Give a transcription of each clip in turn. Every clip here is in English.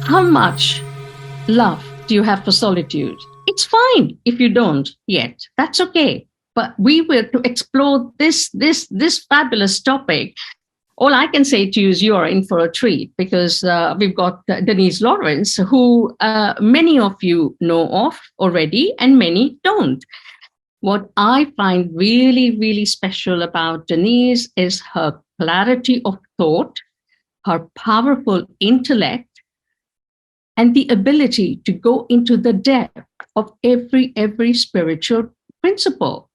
How much love do you have for solitude? It's fine if you don't yet. That's okay. But we were to explore this fabulous topic. All I can say to you is you are in for a treat, because we've got Denise Lawrence, who many of you know of already and many don't. What I find really, really special about Denise is her clarity of thought, her powerful intellect, and the ability to go into the depth of every spiritual principle.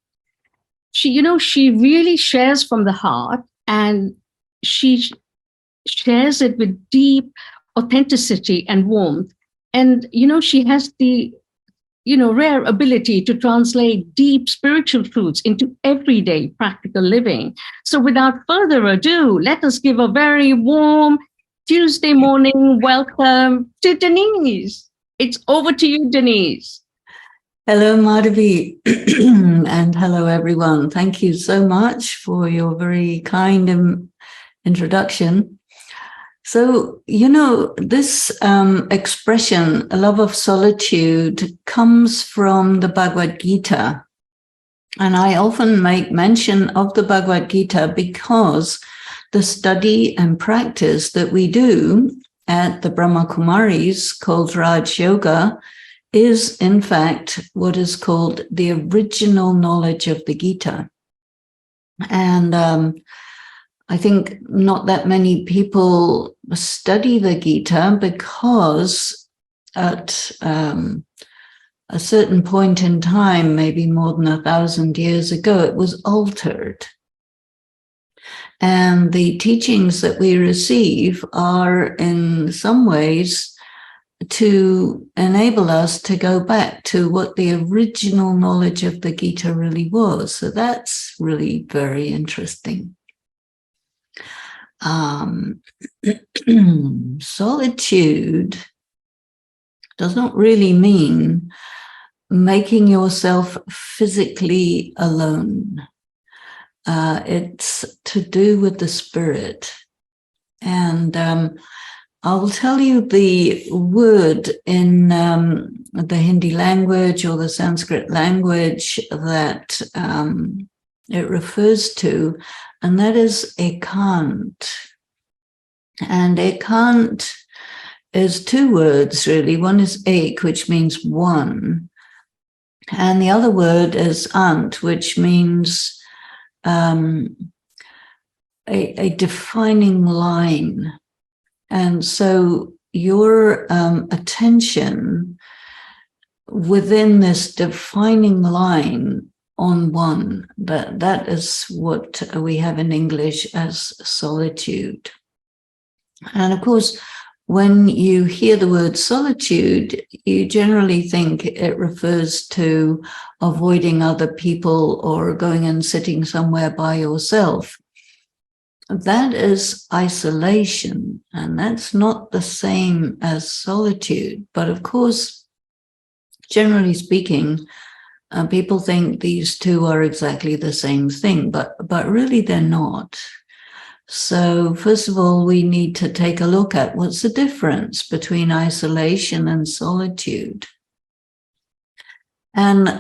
She really shares from the heart, and she shares it with deep authenticity and warmth. And, she has the, rare ability to translate deep spiritual truths into everyday practical living. So without further ado, let us give a very warm Tuesday morning welcome to Denise. It's over to you, Denise. Hello, Madhavi, and hello, everyone. Thank you so much for your very kind introduction. So, this expression, love of solitude, comes from the Bhagavad Gita. And I often make mention of the Bhagavad Gita because the study and practice that we do at the Brahma Kumaris, called Raj Yoga, is in fact what is called the original knowledge of the Gita. And I think not that many people study the Gita because at a certain point in time, maybe more than 1,000 years ago, it was altered. And the teachings that we receive are in some ways to enable us to go back to what the original knowledge of the Gita really was. So that's really very interesting. Solitude does not really mean making yourself physically alone. It's to do with the spirit. And I will tell you the word in the Hindi language or the Sanskrit language that it refers to, and that is ekant. And ekant is two words, really. One is ek, which means one, and the other word is ant, which means a defining line. And so your attention within this defining line on one, that is what we have in English as solitude. And of course, when you hear the word solitude, you generally think it refers to avoiding other people or going and sitting somewhere by yourself. That is isolation, and that's not the same as solitude. But of course, generally speaking, people think these two are exactly the same thing, but really they're not. So first of all, we need to take a look at what's the difference between isolation and solitude. And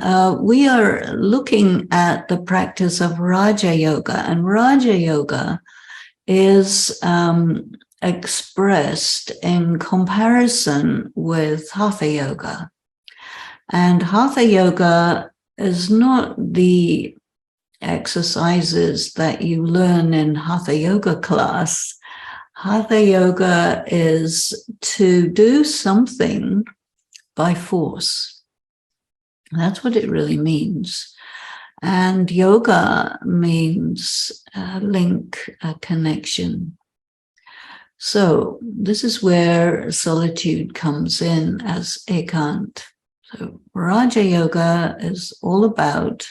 we are looking at the practice of Raja Yoga, and Raja Yoga is expressed in comparison with Hatha Yoga. And Hatha Yoga is not the exercises that you learn in Hatha Yoga class. Hatha Yoga is to do something by force. That's what it really means. And yoga means link, a connection. So this is where solitude comes in as ekant. So Raja Yoga is all about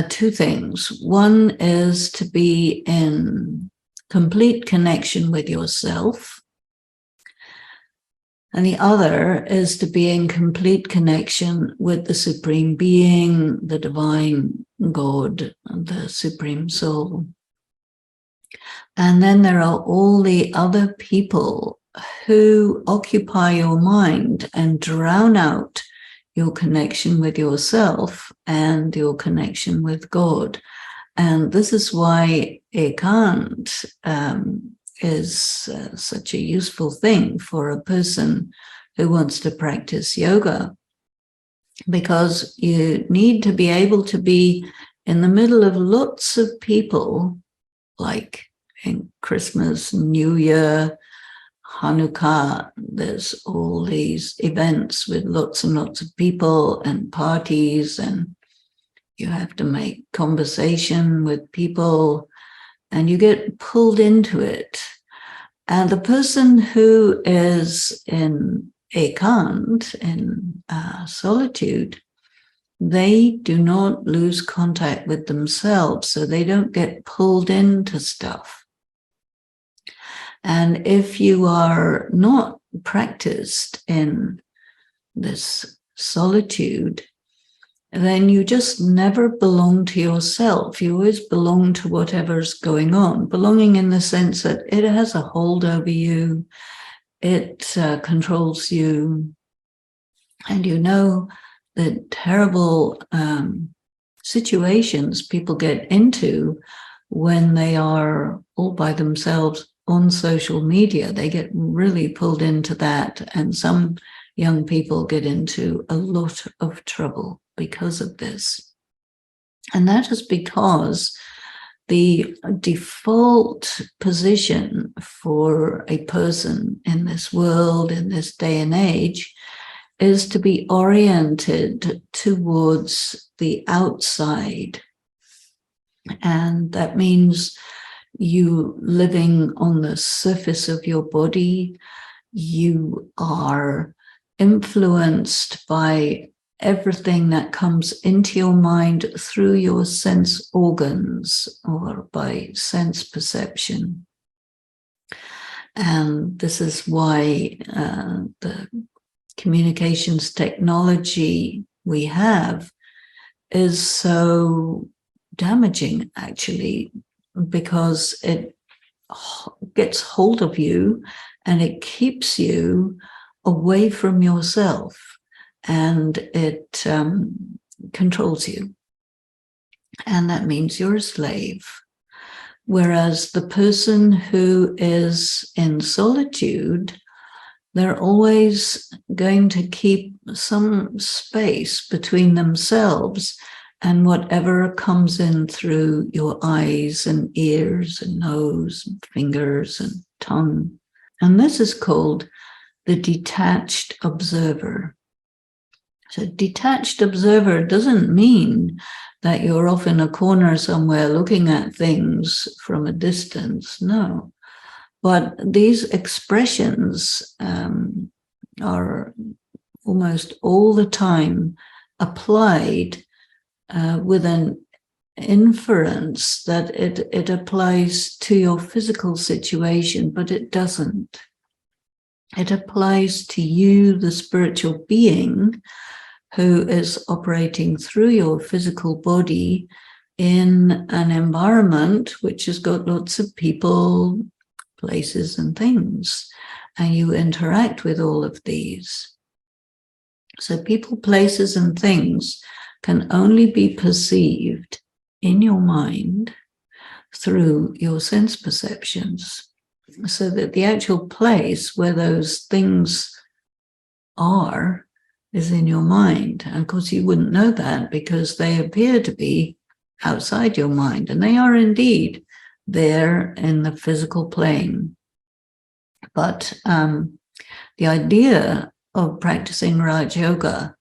two things. One is to be in complete connection with yourself. And the other is to be in complete connection with the Supreme Being, the Divine God, the Supreme Soul. And then there are all the other people who occupy your mind and drown out your connection with yourself and your connection with God. And this is why ekant is such a useful thing for a person who wants to practice yoga, because you need to be able to be in the middle of lots of people, like in Christmas, New Year, Hanukkah. There's all these events with lots and lots of people and parties, and you have to make conversation with people, and you get pulled into it. And the person who is in ekant, in solitude, they do not lose contact with themselves, so they don't get pulled into stuff. And if you are not practiced in this solitude, then you just never belong to yourself. You always belong to whatever's going on. Belonging in the sense that it has a hold over you, it controls you, and you know the terrible situations people get into when they are all by themselves on social media. They get really pulled into that, and some young people get into a lot of trouble because of this. And that is because the default position for a person in this world, in this day and age, is to be oriented towards the outside. And that means you living on the surface of your body. You are influenced by everything that comes into your mind through your sense organs or by sense perception. And this is why the communications technology we have is so damaging, actually, because it gets hold of you and it keeps you away from yourself, and it controls you. And that means you're a slave. Whereas the person who is in solitude, they're always going to keep some space between themselves and whatever comes in through your eyes and ears and nose and fingers and tongue. And this is called the detached observer. So detached observer doesn't mean that you're off in a corner somewhere looking at things from a distance. No. But these expressions are almost all the time applied with an inference that it applies to your physical situation, but it doesn't. It applies to you, the spiritual being, who is operating through your physical body in an environment which has got lots of people, places, and things, and you interact with all of these. So people, places, and things can only be perceived in your mind through your sense perceptions, so that the actual place where those things are is in your mind. And of course, you wouldn't know that because they appear to be outside your mind, and they are indeed there in the physical plane. But the idea of practicing Raj Yoga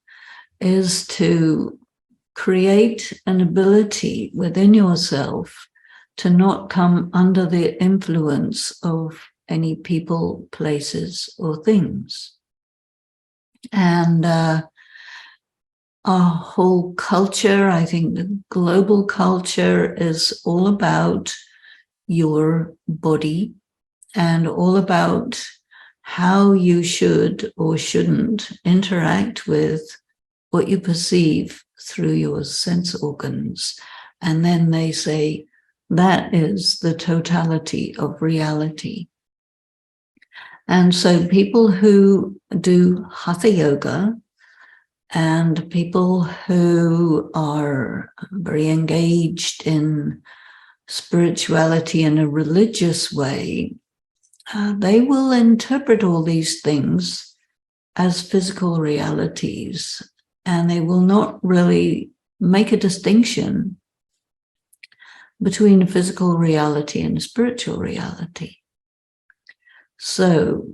is to create an ability within yourself to not come under the influence of any people, places, or things. And our whole culture, I think the global culture, is all about your body and all about how you should or shouldn't interact with what you perceive through your sense organs. And then they say that is the totality of reality. And so people who do hatha yoga and people who are very engaged in spirituality in a religious way, they will interpret all these things as physical realities, and they will not really make a distinction between a physical reality and a spiritual reality. So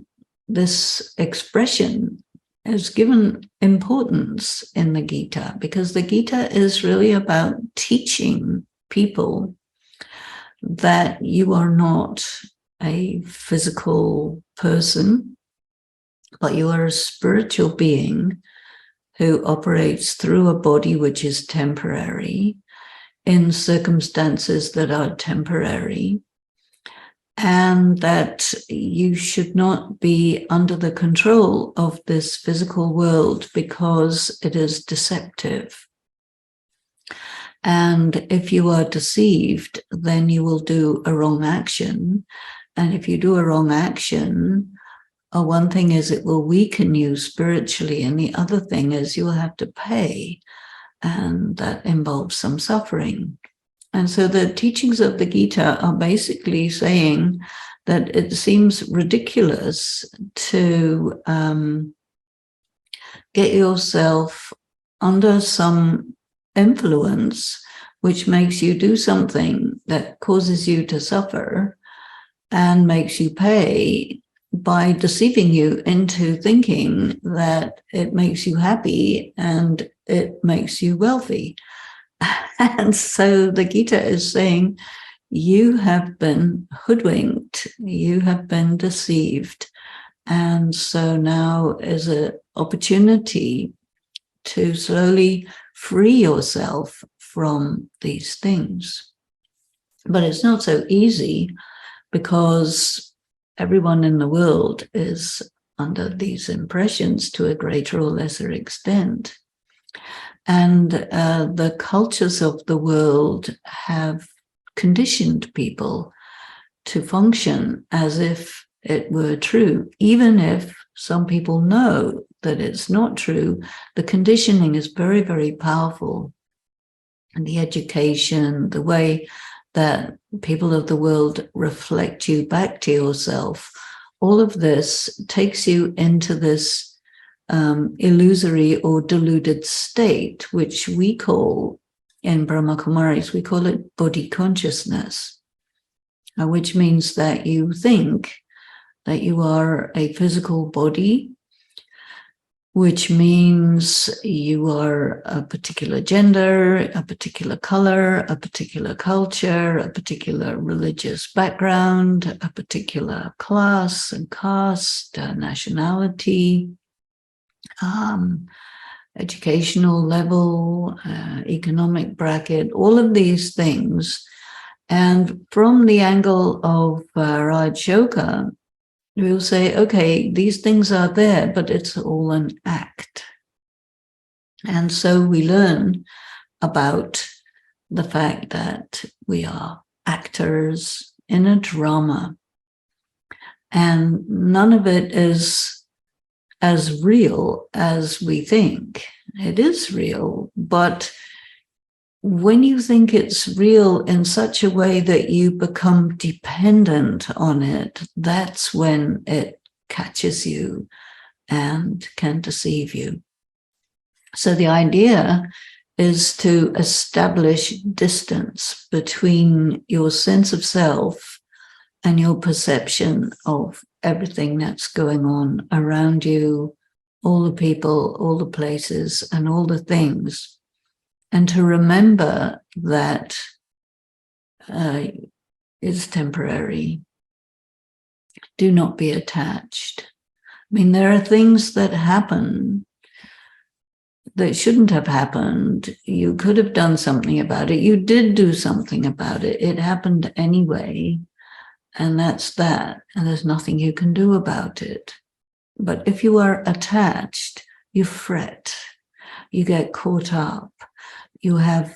this expression is given importance in the Gita, because the Gita is really about teaching people that you are not a physical person, but you are a spiritual being who operates through a body which is temporary, in circumstances that are temporary, and that you should not be under the control of this physical world because it is deceptive. And if you are deceived, then you will do a wrong action. And if you do a wrong action, one thing is it will weaken you spiritually, and the other thing is you will have to pay, and that involves some suffering. And so the teachings of the Gita are basically saying that it seems ridiculous to get yourself under some influence which makes you do something that causes you to suffer and makes you pay by deceiving you into thinking that it makes you happy and it makes you wealthy. And so the Gita is saying, you have been hoodwinked, you have been deceived. And so now is an opportunity to slowly free yourself from these things. But it's not so easy, because everyone in the world is under these impressions to a greater or lesser extent. And the cultures of the world have conditioned people to function as if it were true. Even if some people know that it's not true, the conditioning is very, very powerful. And the education, the way that people of the world reflect you back to yourself, all of this takes you into this illusory or deluded state, which we call, in Brahma Kumaris, we call it body consciousness, which means that you think that you are a physical body, which means you are a particular gender, a particular color, a particular culture, a particular religious background, a particular class and caste, nationality, educational level, economic bracket, all of these things. And from the angle of Raj Yoga, we'll say, okay, these things are there, but it's all an act. And so we learn about the fact that we are actors in a drama, and none of it is as real as we think. It is real, but when you think it's real in such a way that you become dependent on it, that's when it catches you and can deceive you. So the idea is to establish distance between your sense of self and your perception of everything that's going on around you, all the people, all the places, and all the things. And to remember that it's temporary. Do not be attached. I mean, there are things that happen that shouldn't have happened. You could have done something about it. You did do something about it. It happened anyway. And that's that. And there's nothing you can do about it. But if you are attached, you fret. You get caught up. You have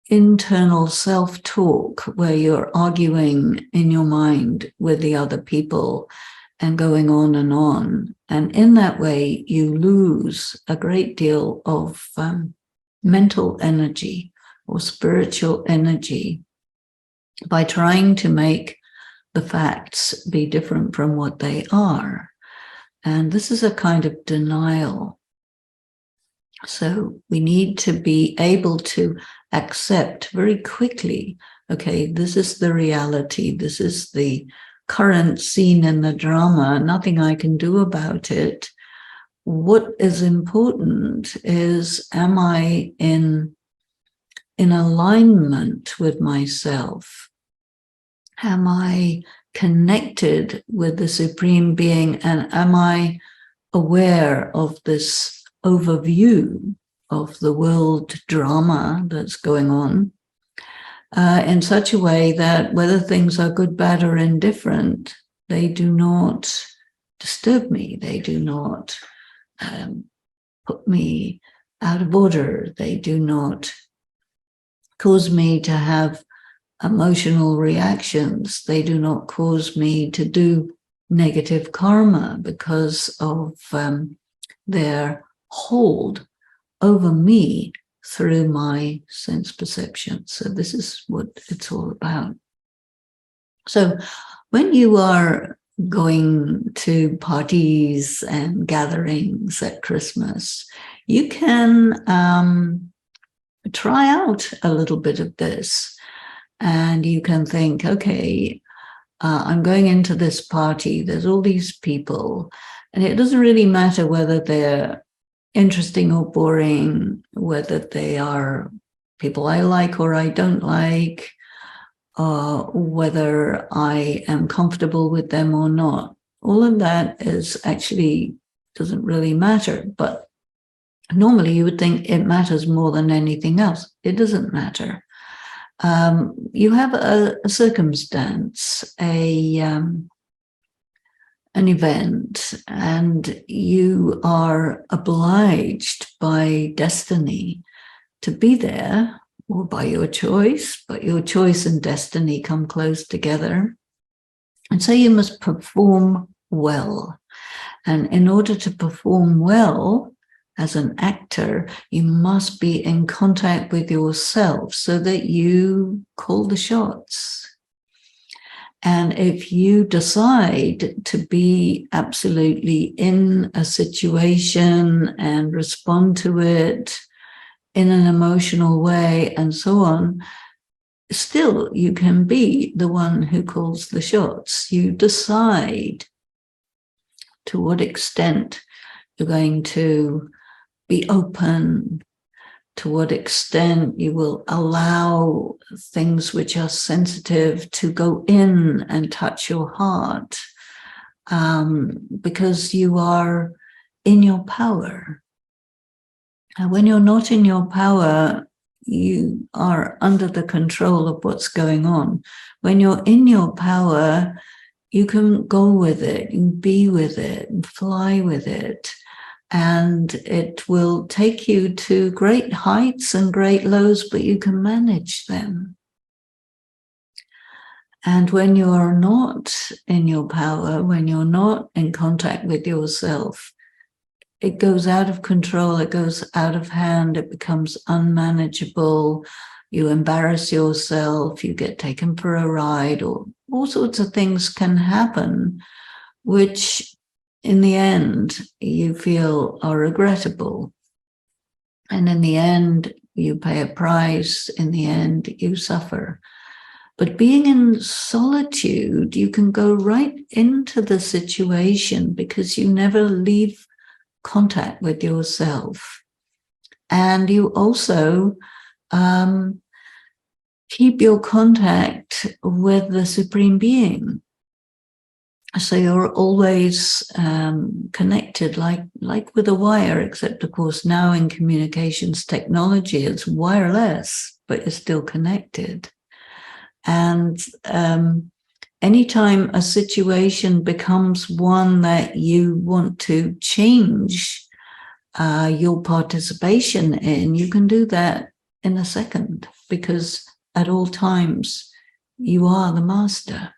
internal self-talk where you're arguing in your mind with the other people, and going on and on. And in that way, you lose a great deal of mental energy or spiritual energy by trying to make the facts be different from what they are. And this is a kind of denial. So we need to be able to accept very quickly, okay, this is the reality, this is the current scene in the drama, nothing I can do about it. What is important is, am I in alignment with myself? Am I connected with the Supreme Being, and am I aware of this overview of the world drama that's going on in such a way that whether things are good, bad, or indifferent, they do not disturb me. They do not put me out of order. They do not cause me to have emotional reactions. They do not cause me to do negative karma because of their hold over me through my sense perception. So this is what it's all about. So when you are going to parties and gatherings at Christmas, you can try out a little bit of this. And you can think, okay, I'm going into this party, there's all these people, and it doesn't really matter whether they're interesting or boring, whether they are people I like or I don't like, whether I am comfortable with them or not. All of that is actually doesn't really matter. But normally you would think it matters more than anything else. It doesn't matter. You have a circumstance, an event, and you are obliged by destiny to be there, or by your choice, but your choice and destiny come close together. And so you must perform well. And in order to perform well, as an actor, you must be in contact with yourself so that you call the shots. And if you decide to be absolutely in a situation and respond to it in an emotional way and so on, still you can be the one who calls the shots. You decide to what extent you're going to be open, to what extent you will allow things which are sensitive to go in and touch your heart, because you are in your power. And when you're not in your power, you are under the control of what's going on. When you're in your power, you can go with it, you can be with it, and fly with it. And it will take you to great heights and great lows, but you can manage them. And when you're not in your power, when you're not in contact with yourself, it goes out of control, it goes out of hand, it becomes unmanageable, you embarrass yourself, you get taken for a ride, or all sorts of things can happen, which in the end, you feel are regrettable. And in the end, you pay a price. In the end, you suffer. But being in solitude, you can go right into the situation because you never leave contact with yourself. And you also keep your contact with the Supreme Being. So you're always connected like with a wire, except of course now in communications technology, it's wireless, but you're still connected. And anytime a situation becomes one that you want to change your participation in, you can do that in a second, because at all times you are the master.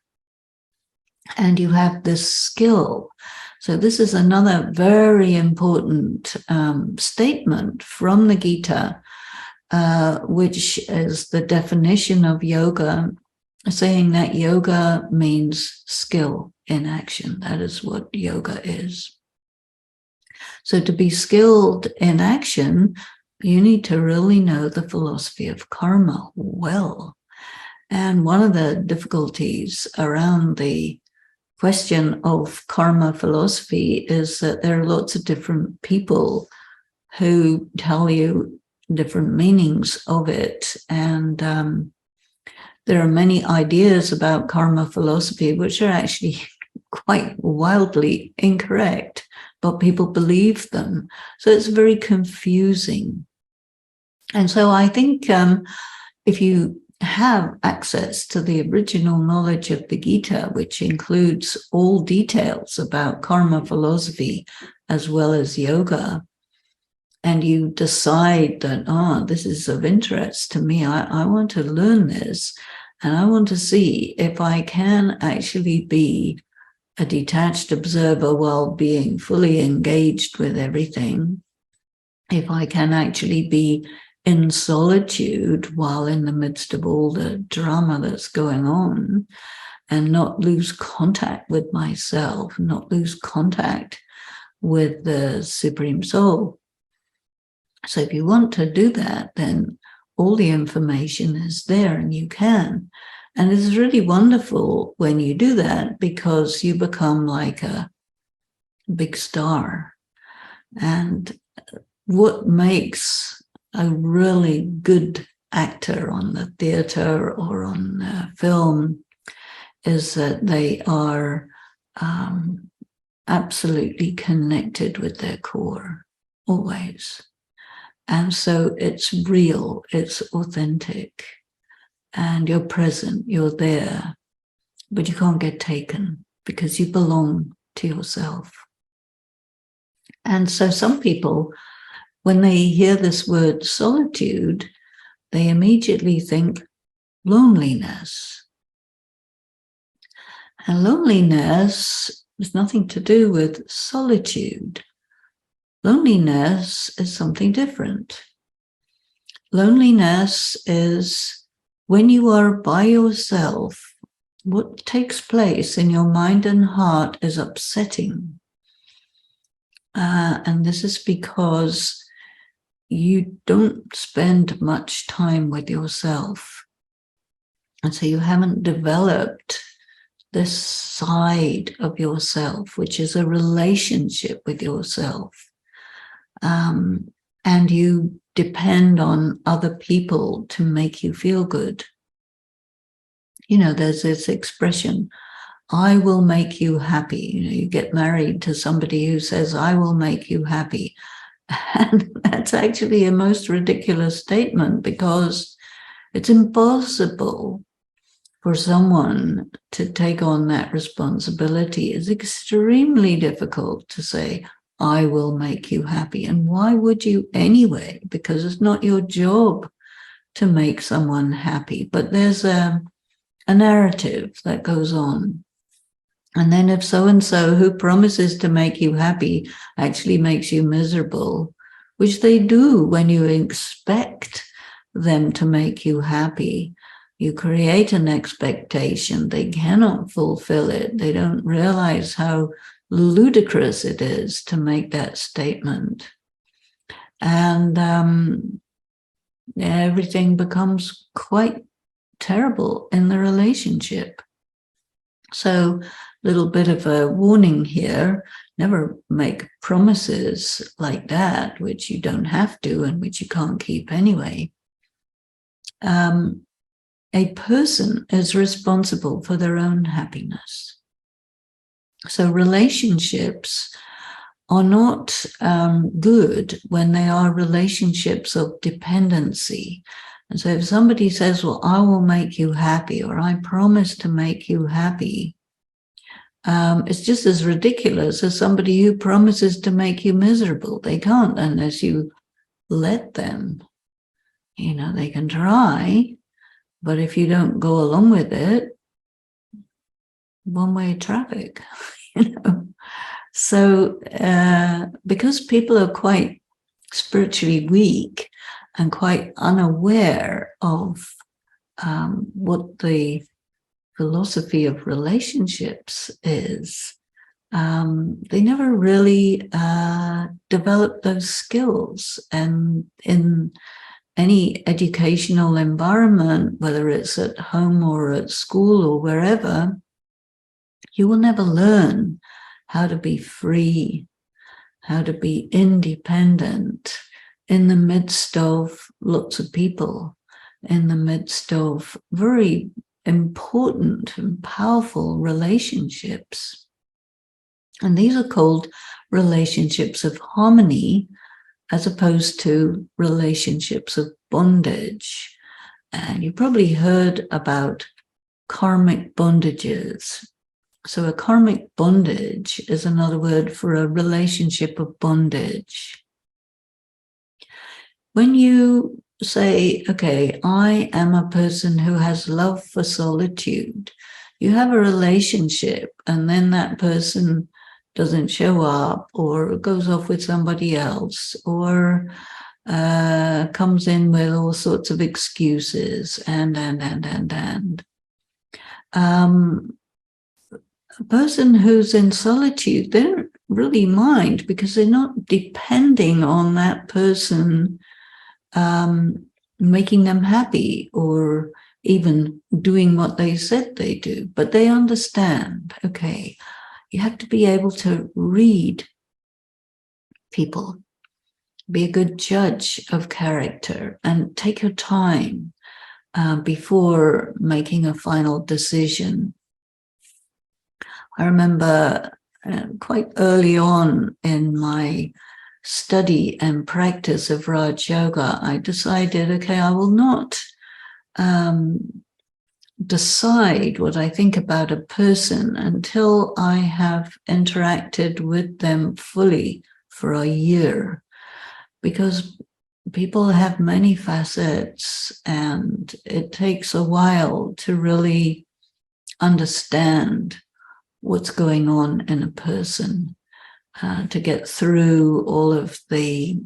and you have this skill. So this is another very important statement from the Gita, which is the definition of yoga, saying that yoga means skill in action. That is what yoga is. So to be skilled in action, you need to really know the philosophy of karma well. And one of the difficulties around the question of karma philosophy is that there are lots of different people who tell you different meanings of it. And there are many ideas about karma philosophy which are actually quite wildly incorrect, but people believe them. So it's very confusing. And so I think if you have access to the original knowledge of the Gita, which includes all details about karma philosophy as well as yoga, and you decide that, this is of interest to me, I want to learn this, and I want to see if I can actually be a detached observer while being fully engaged with everything, if I can actually be in solitude while in the midst of all the drama that's going on, and not lose contact with myself, not lose contact with the Supreme Soul. So if you want to do that, then all the information is there and you can. And it's really wonderful when you do that, because you become like a big star. And what makes a really good actor on the theater or on film is that they are absolutely connected with their core, always. And so it's real, it's authentic, and you're present, you're there, but you can't get taken because you belong to yourself. And so some people, when they hear this word solitude, they immediately think loneliness. And loneliness has nothing to do with solitude. Loneliness is something different. Loneliness is when you are by yourself, what takes place in your mind and heart is upsetting. And this is because you don't spend much time with yourself. And so you haven't developed this side of yourself, which is a relationship with yourself. And you depend on other people to make you feel good. You know, there's this expression, I will make you happy. You know, you get married to somebody who says, I will make you happy. And that's actually a most ridiculous statement, because it's impossible for someone to take on that responsibility. It's extremely difficult to say, I will make you happy. And why would you anyway? Because it's not your job to make someone happy. But there's a narrative that goes on. And then if so-and-so who promises to make you happy actually makes you miserable, which they do when you expect them to make you happy, you create an expectation. They cannot fulfill it. They don't realize how ludicrous it is to make that statement. And everything becomes quite terrible in the relationship. So, little bit of a warning here, never make promises like that, which you don't have to and which you can't keep anyway. A person is responsible for their own happiness. So relationships are not good when they are relationships of dependency. And so if somebody says, well, I will make you happy, or I promise to make you happy, it's just as ridiculous as somebody who promises to make you miserable. They can't unless you let them. You know, they can try, but if you don't go along with it, one-way traffic, you know. So because people are quite spiritually weak and quite unaware of what the philosophy of relationships is, they never really develop those skills. And in any educational environment, whether it's at home or at school or wherever, you will never learn how to be free, how to be independent in the midst of lots of people, in the midst of very important and powerful relationships. And these are called relationships of harmony, as opposed to relationships of bondage. And you probably heard about karmic bondages. So a karmic bondage is another word for a relationship of bondage. When you say, okay, I am a person who has love for solitude, you have a relationship, and then that person doesn't show up or goes off with somebody else or comes in with all sorts of excuses and. A person who's in solitude, they don't really mind because they're not depending on that person making them happy or even doing what they said they do. But they understand, okay, you have to be able to read people, be a good judge of character, and take your time before making a final decision. I remember quite early on in my study and practice of Raj Yoga, I decided, okay, I will not decide what I think about a person until I have interacted with them fully for a year, because people have many facets and it takes a while to really understand what's going on in a person, to get through all of the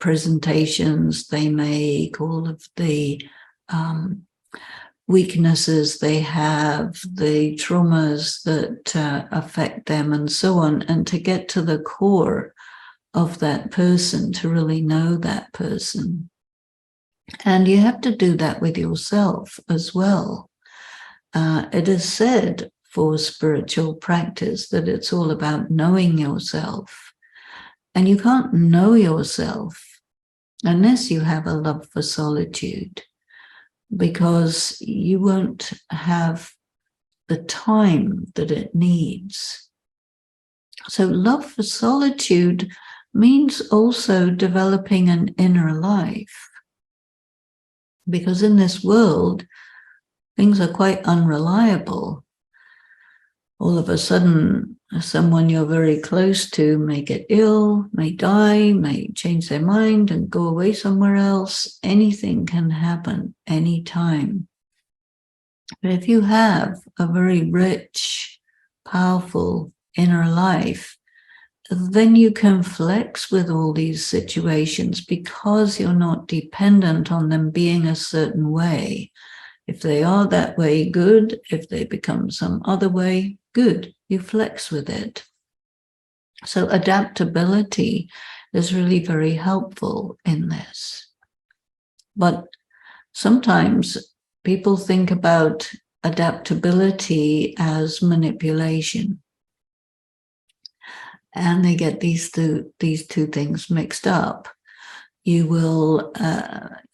presentations they make, all of the weaknesses they have, the traumas that affect them, and so on, and to get to the core of that person, to really know that person. And you have to do that with yourself as well. It is said for spiritual practice that it's all about knowing yourself. And you can't know yourself unless you have a love for solitude, because you won't have the time that it needs. So love for solitude means also developing an inner life, because in this world, things are quite unreliable. All of a sudden, someone you're very close to may get ill, may die, may change their mind and go away somewhere else. Anything can happen anytime. But if you have a very rich, powerful inner life, then you can flex with all these situations because you're not dependent on them being a certain way. If they are that way, good. If they become some other way, good. You flex with it. So adaptability is really very helpful in this. But sometimes people think about adaptability as manipulation. And they get these two things mixed up. You will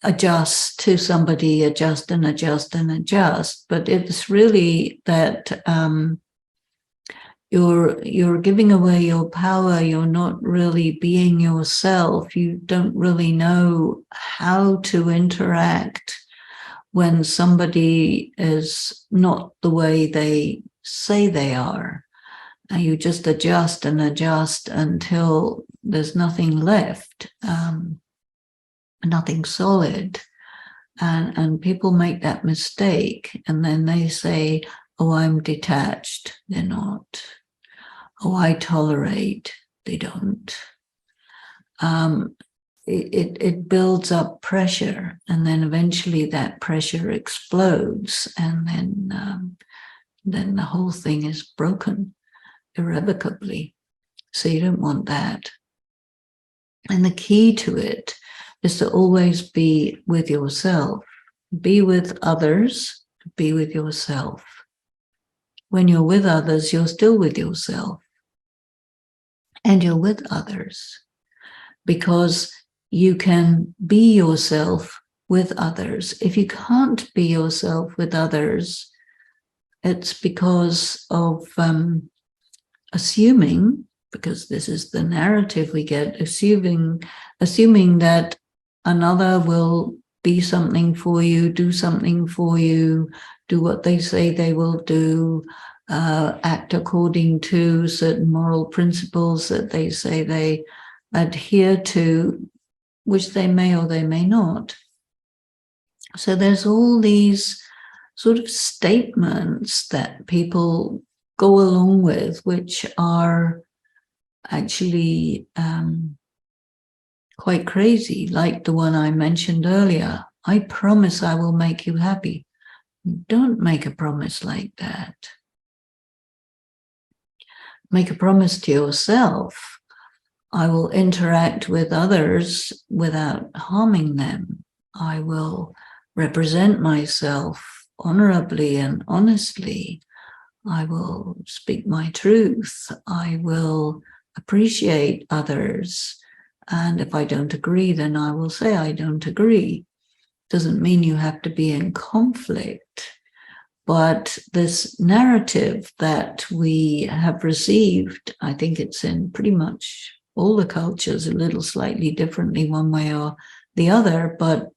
adjust to somebody, adjust and adjust and adjust, but it's really that you're giving away your power. You're not really being yourself. You don't really know how to interact when somebody is not the way they say they are. And you just adjust and adjust until there's nothing left. Nothing solid, and people make that mistake, and then they say, oh, I'm detached, they're not. Oh, I tolerate, they don't. It builds up pressure, and then eventually that pressure explodes, and then the whole thing is broken irrevocably. So you don't want that. And the key to it is to always be with yourself. Be with others, be with yourself. When you're with others, you're still with yourself. And you're with others because you can be yourself with others. If you can't be yourself with others, it's because of assuming, because this is the narrative we get, assuming that another will be something for you, do something for you, do what they say they will do, act according to certain moral principles that they say they adhere to, which they may or they may not. So there's all these sort of statements that people go along with, which are actually quite crazy, like the one I mentioned earlier. I promise I will make you happy. Don't make a promise like that. Make a promise to yourself. I will interact with others without harming them. I will represent myself honorably and honestly. I will speak my truth. I will appreciate others. And if I don't agree, then I will say I don't agree. Doesn't mean you have to be in conflict. But this narrative that we have received, I think it's in pretty much all the cultures, a little slightly differently one way or the other, but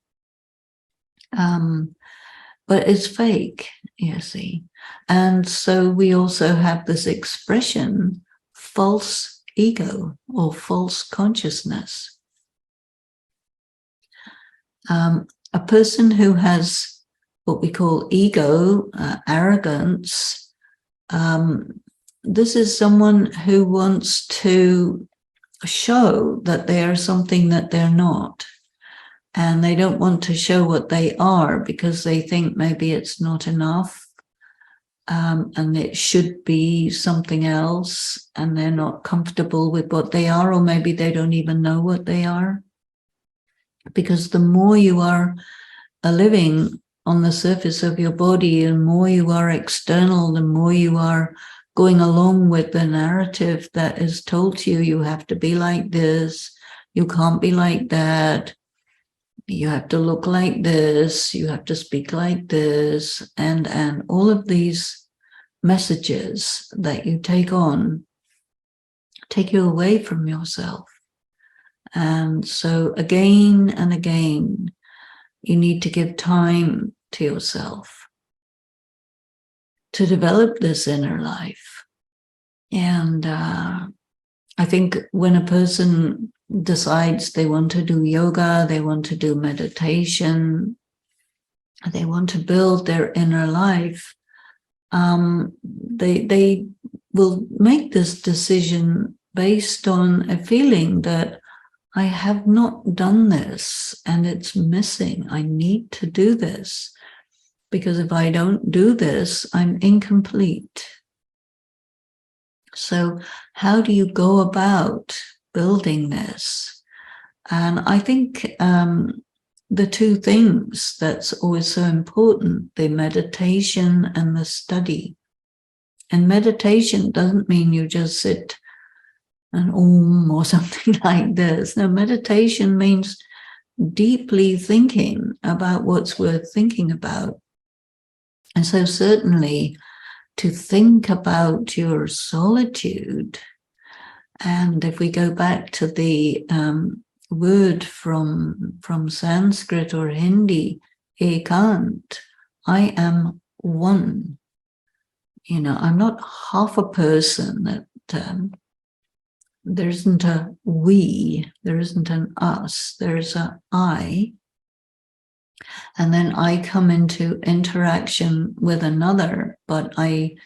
it's fake, you see. And so we also have this expression, false ego or false consciousness. A person who has what we call ego, arrogance, this is someone who wants to show that they are something that they're not. And they don't want to show what they are because they think maybe it's not enough, and it should be something else, and they're not comfortable with what they are, or maybe they don't even know what they are. Because the more you are living on the surface of your body, and more you are external, the more you are going along with the narrative that is told to you, you have to be like this, you can't be like that, you have to look like this, you have to speak like this, and all of these messages that you take on take you away from yourself. And so again and again, you need to give time to yourself to develop this inner life. And I think when a person decides they want to do yoga, they want to do meditation, they want to build their inner life, they will make this decision based on a feeling that I have not done this and it's missing. I need to do this because if I don't do this, I'm incomplete. So how do you go about building this? And I think the two things that's always so important, the meditation and the study. And meditation doesn't mean you just sit and or something like this. No, meditation means deeply thinking about what's worth thinking about. And so certainly to think about your solitude, and if we go back to the word from Sanskrit or Hindi, ekant, I am one. You know, I'm not half a person. That there isn't a we, there isn't an us, there's a I. And then I come into interaction with another, but I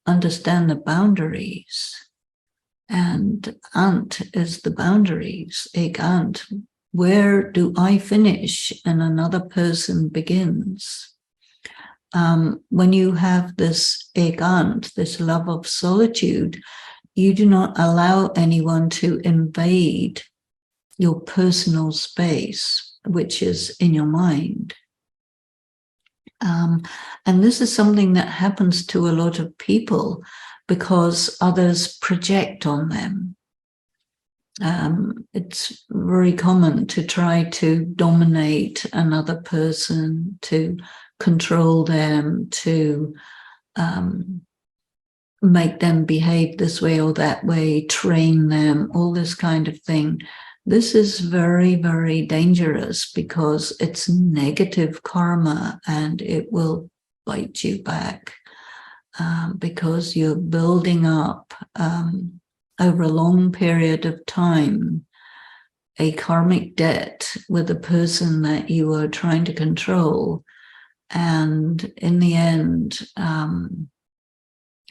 understand the boundaries. And ant is the boundaries. Ik ant. Where do I finish and another person begins? When you have this ik ant, this love of solitude, you do not allow anyone to invade your personal space, which is in your mind. And this is something that happens to a lot of people because others project on them. It's very common to try to dominate another person, to control them, to make them behave this way or that way, train them, all this kind of thing. This is very, very dangerous because it's negative karma and it will bite you back because you're building up over a long period of time a karmic debt with the person that you are trying to control. And in the end,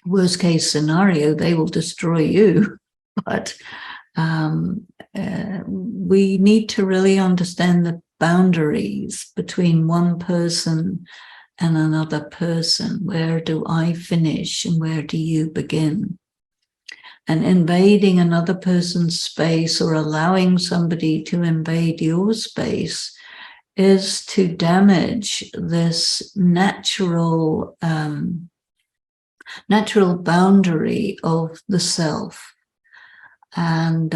worst case scenario, they will destroy you. But we need to really understand the boundaries between one person and another person. Where do I finish and where do you begin? And invading another person's space or allowing somebody to invade your space is to damage this natural boundary of the self. And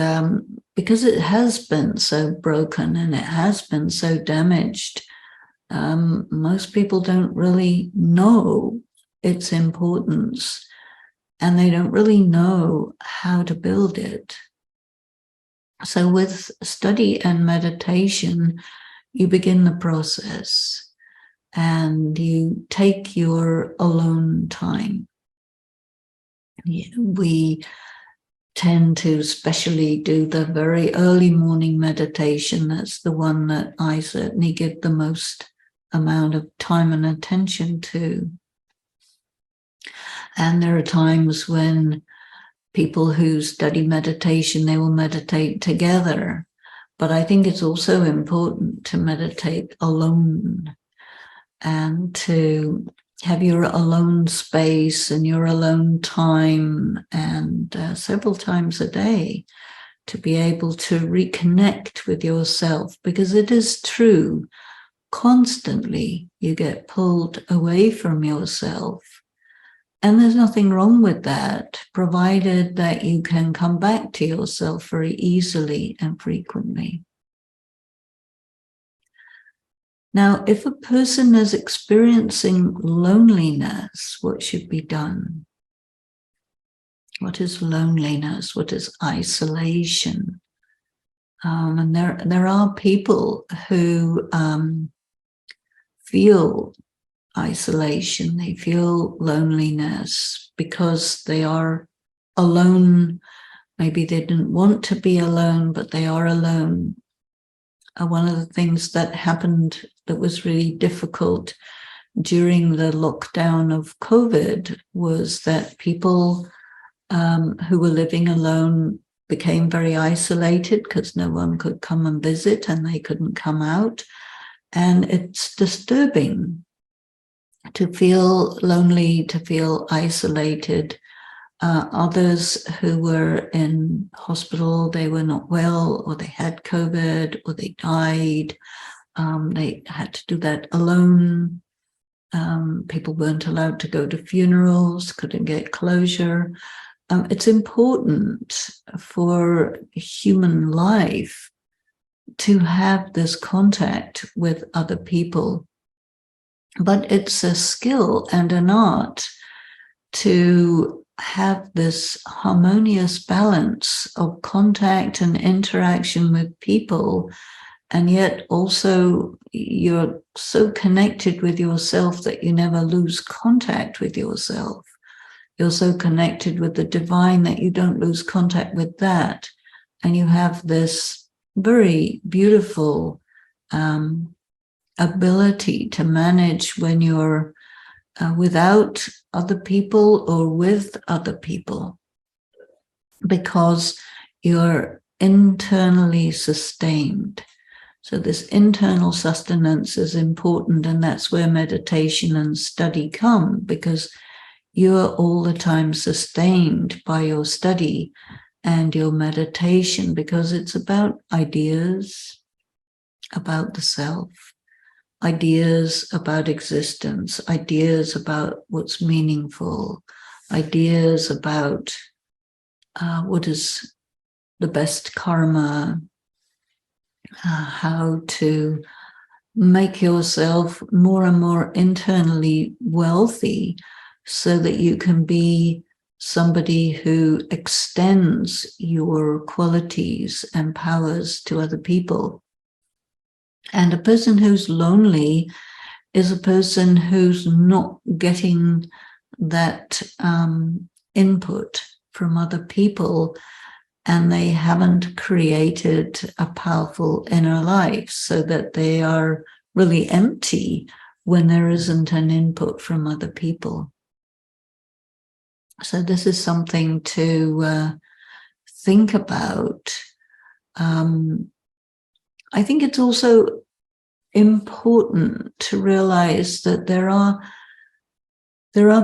because it has been so broken and it has been so damaged, most people don't really know its importance and they don't really know how to build it. So with study and meditation, you begin the process and you take your alone time. We tend to especially do the very early morning meditation. That's the one that I certainly give the most amount of time and attention to. And there are times when people who study meditation, they will meditate together. But I think it's also important to meditate alone and to have your alone space and your alone time and several times a day to be able to reconnect with yourself, because it is true, constantly you get pulled away from yourself. And there's nothing wrong with that, provided that you can come back to yourself very easily and frequently. Now, if a person is experiencing loneliness, what should be done? What is loneliness? What is isolation? And there are people who feel isolation, they feel loneliness because they are alone. Maybe they didn't want to be alone, but they are alone. One of the things that happened that was really difficult during the lockdown of COVID was that people who were living alone became very isolated because no one could come and visit and they couldn't come out. And it's disturbing to feel lonely, to feel isolated. Others who were in hospital, they were not well, or they had COVID, or they died. They had to do that alone. People weren't allowed to go to funerals, couldn't get closure. It's important for human life to have this contact with other people. But it's a skill and an art to have this harmonious balance of contact and interaction with people, and yet also you're so connected with yourself that you never lose contact with yourself. You're so connected with the divine that you don't lose contact with that. And you have this very beautiful ability to manage when you're without other people or with other people, because you're internally sustained. So this internal sustenance is important, and that's where meditation and study come, because you're all the time sustained by your study and your meditation, because it's about ideas about the self, ideas about existence, ideas about what's meaningful, ideas about what is the best karma, how to make yourself more and more internally wealthy so that you can be somebody who extends your qualities and powers to other people. And a person who's lonely is a person who's not getting that input from other people, and they haven't created a powerful inner life, so that they are really empty when there isn't an input from other people. So this is something to think about. I think it's also important to realize that there are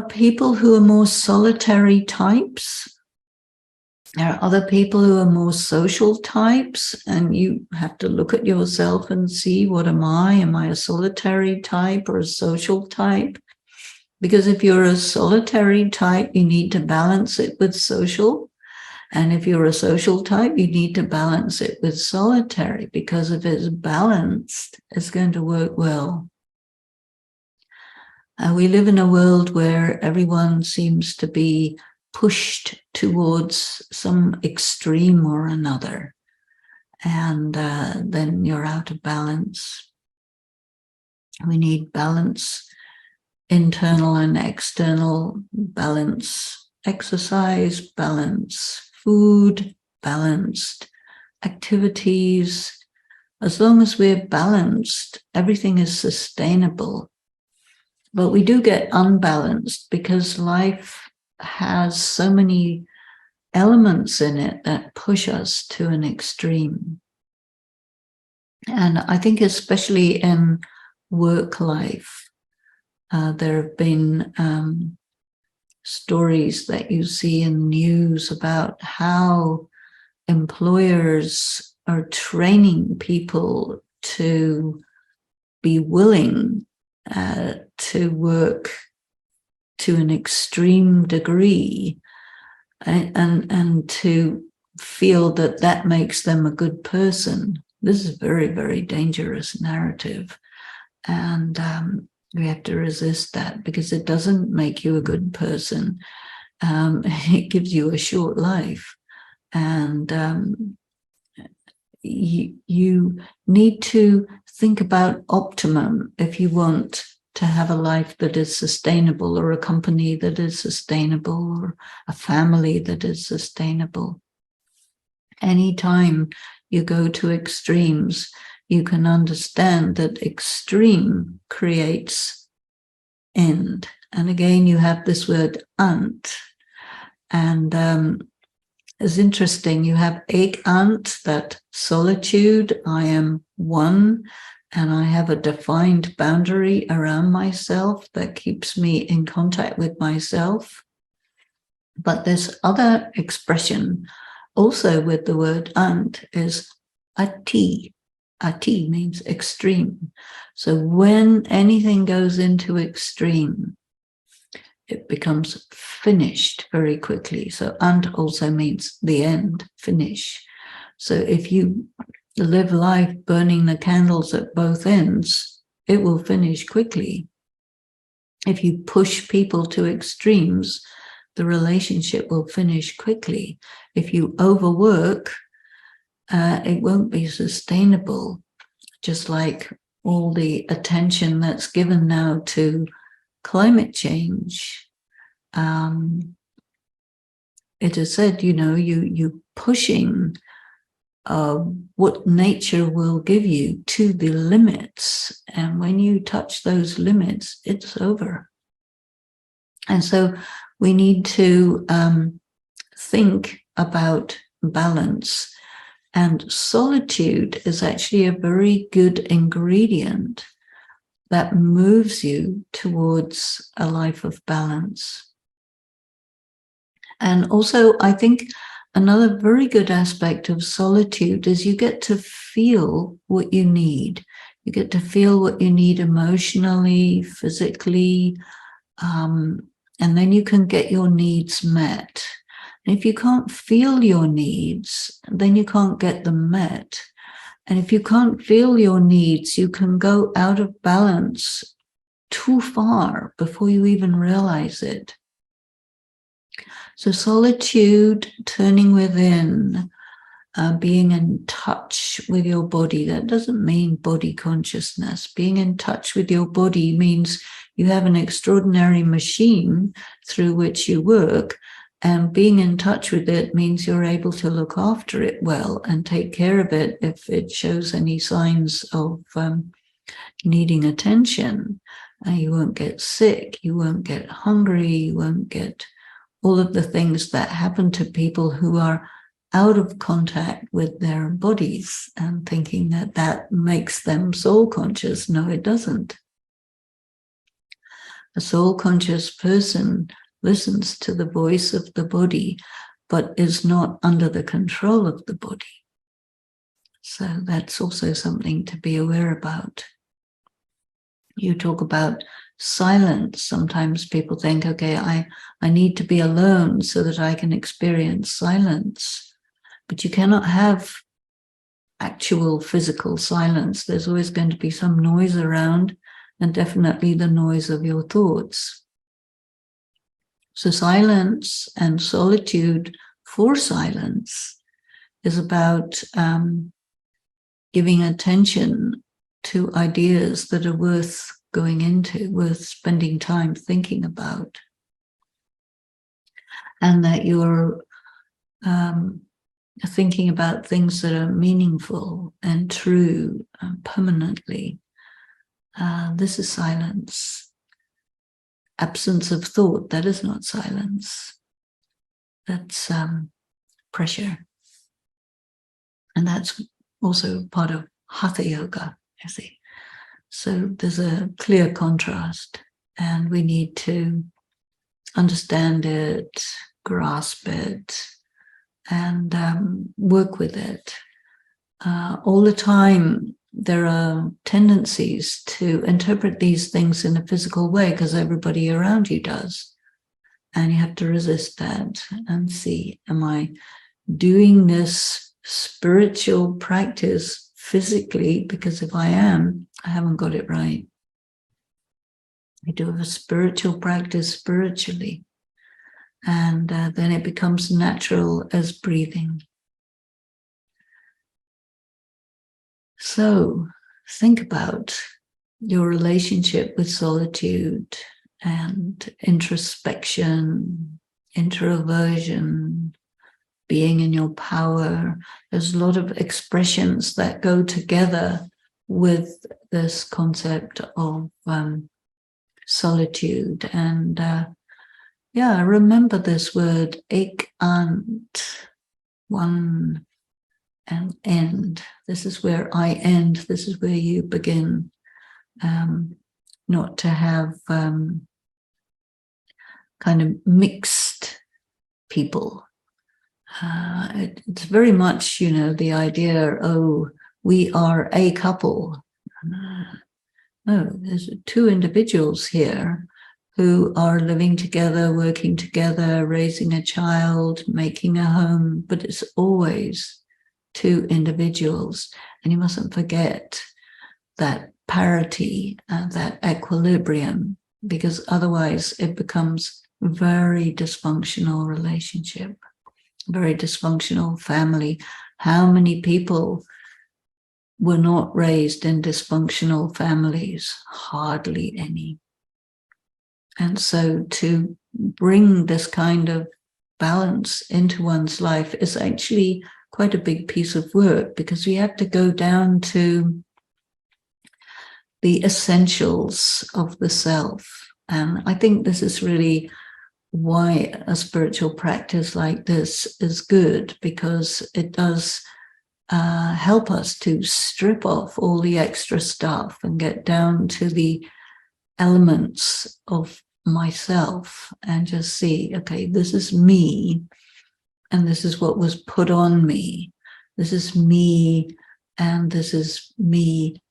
people who are more solitary types. There are other people who are more social types, and you have to look at yourself and see, what am I? Am I a solitary type or a social type? Because if you're a solitary type, you need to balance it with social. And if you're a social type, you need to balance it with solitary, because if it's balanced, it's going to work well. We live in a world where everyone seems to be pushed towards some extreme or another, and then you're out of balance. We need balance, internal and external balance, exercise, balance, food, balanced activities. As long as we're balanced, everything is sustainable. But we do get unbalanced because life has so many elements in it that push us to an extreme. And I think especially in work life, there have been stories that you see in the news about how employers are training people to be willing to work to an extreme degree, and to feel that that makes them a good person. This is a very, very dangerous narrative. And we have to resist that, because it doesn't make you a good person. It gives you a short life. And you need to think about optimum if you want to have a life that is sustainable, or a company that is sustainable, or a family that is sustainable. Anytime you go to extremes, you can understand that extreme creates end. And again, you have this word ant. And it's interesting, you have ant, that solitude, I am one, and I have a defined boundary around myself that keeps me in contact with myself. But this other expression, also with the word ant, is ati. Ati means extreme. So when anything goes into extreme, it becomes finished very quickly. So ant also means the end, finish. So if you live life burning the candles at both ends, it will finish quickly. If you push people to extremes, the relationship will finish quickly. If you overwork, it won't be sustainable. Just like all the attention that's given now to climate change. It is said, you pushing what nature will give you to the limits. And when you touch those limits, it's over. And so we need to think about balance. And solitude is actually a very good ingredient that moves you towards a life of balance. And also, I think another very good aspect of solitude is you get to feel what you need. You get to feel what you need emotionally, physically, and then you can get your needs met. And if you can't feel your needs, then you can't get them met. And if you can't feel your needs, you can go out of balance too far before you even realize it. So solitude, turning within, being in touch with your body, that doesn't mean body consciousness. Being in touch with your body means you have an extraordinary machine through which you work, and being in touch with it means you're able to look after it well and take care of it if it shows any signs of needing attention. You won't get sick, you won't get hungry, you won't get all of the things that happen to people who are out of contact with their bodies and thinking that that makes them soul conscious. No, it doesn't. A soul conscious person listens to the voice of the body, but is not under the control of the body. So that's also something to be aware about. You talk about silence. Sometimes people think, okay, I need to be alone so that I can experience silence. But you cannot have actual physical silence. There's always going to be some noise around, and definitely the noise of your thoughts. So silence and solitude for silence is about giving attention to ideas that are worth going into, worth spending time thinking about. And that you're thinking about things that are meaningful and true permanently. This is silence. Absence of thought, that is not silence. That's pressure. And that's also part of Hatha Yoga, you see. So there's a clear contrast, and we need to understand it, grasp it, and work with it. All the time, there are tendencies to interpret these things in a physical way because everybody around you does. And you have to resist that and see, am I doing this spiritual practice physically? Because if I am, I haven't got it right. I do a spiritual practice spiritually. And then it becomes natural as breathing. So think about your relationship with solitude and introspection, introversion, being in your power. There's a lot of expressions that go together with this concept of solitude. And remember this word, ekant, one and end. This is where I end. This is where you begin. Not to have kind of mixed people. It's very much, the idea, we are a couple. No, there's two individuals here who are living together, working together, raising a child, making a home, but it's always two individuals. And you mustn't forget that parity and that equilibrium, because otherwise it becomes a very dysfunctional relationship, very dysfunctional family. How many people were not raised in dysfunctional families? Hardly any. And so to bring this kind of balance into one's life is actually quite a big piece of work, because we have to go down to the essentials of the self. And I think this is really why a spiritual practice like this is good, because it does help us to strip off all the extra stuff and get down to the elements of myself and just see, okay, this is me, and this is what was put on me. This is me, and this is me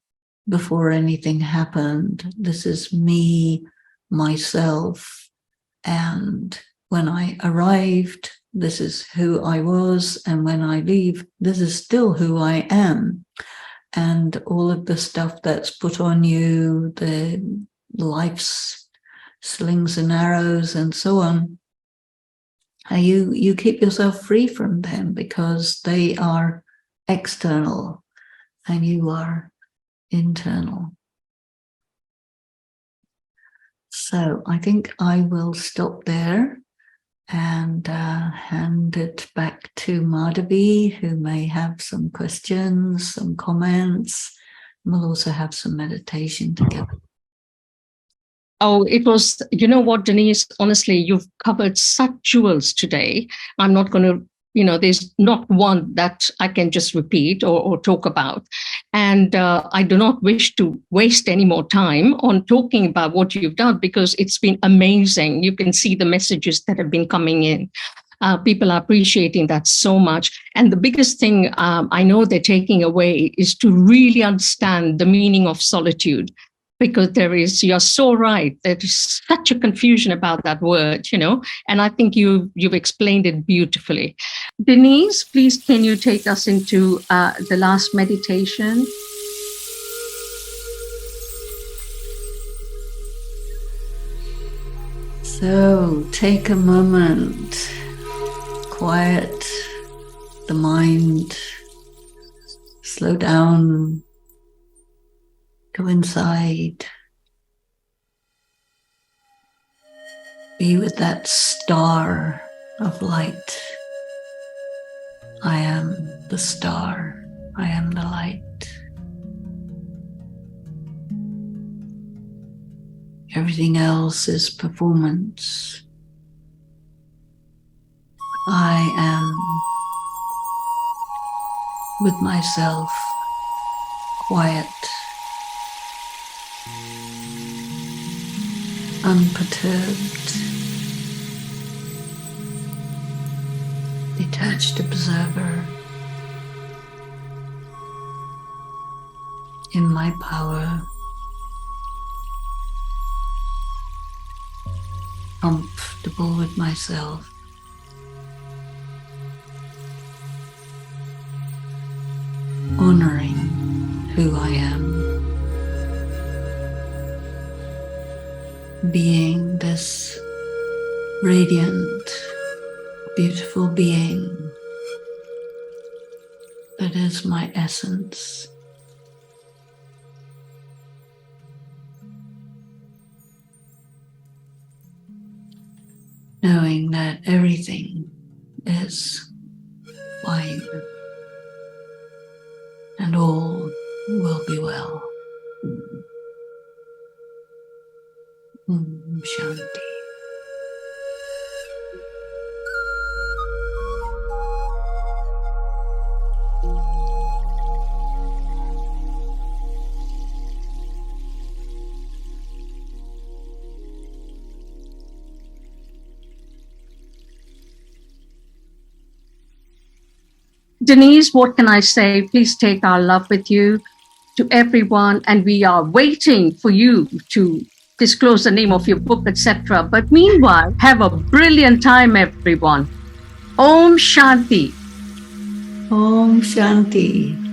before anything happened. This is me, myself, and when I arrived, this is who I was, and when I leave, this is still who I am. And all of the stuff that's put on you, the life's slings and arrows and so on, you keep yourself free from them, because they are external and you are internal. So I think I will stop there and hand it back to Madhavi, who may have some questions, some comments. We'll also have some meditation together. Oh, it was, you know what, Denise, honestly, you've covered such jewels today. I'm not going to, there's not one that I can just repeat or talk about. And I do not wish to waste any more time on talking about what you've done, because it's been amazing. You can see the messages that have been coming in. People are appreciating that so much. And the biggest thing I know they're taking away is to really understand the meaning of solitude. Because you're so right, there is such a confusion about that word, and I think you've explained it beautifully. Denise, please, can you take us into the last meditation? So take a moment, quiet the mind, slow down. Go inside. Be with that star of light. I am the star. I am the light. Everything else is performance. I am with myself, quiet, unperturbed, detached observer in my power, comfortable with myself, honoring who I am, being this radiant, beautiful being that is my essence. Knowing that everything is fine and all will be well. Shanti. Denise, what can I say? Please take our love with you to everyone, and we are waiting for you to disclose the name of your book, etc. But meanwhile, have a brilliant time, everyone. Om Shanti. Om Shanti.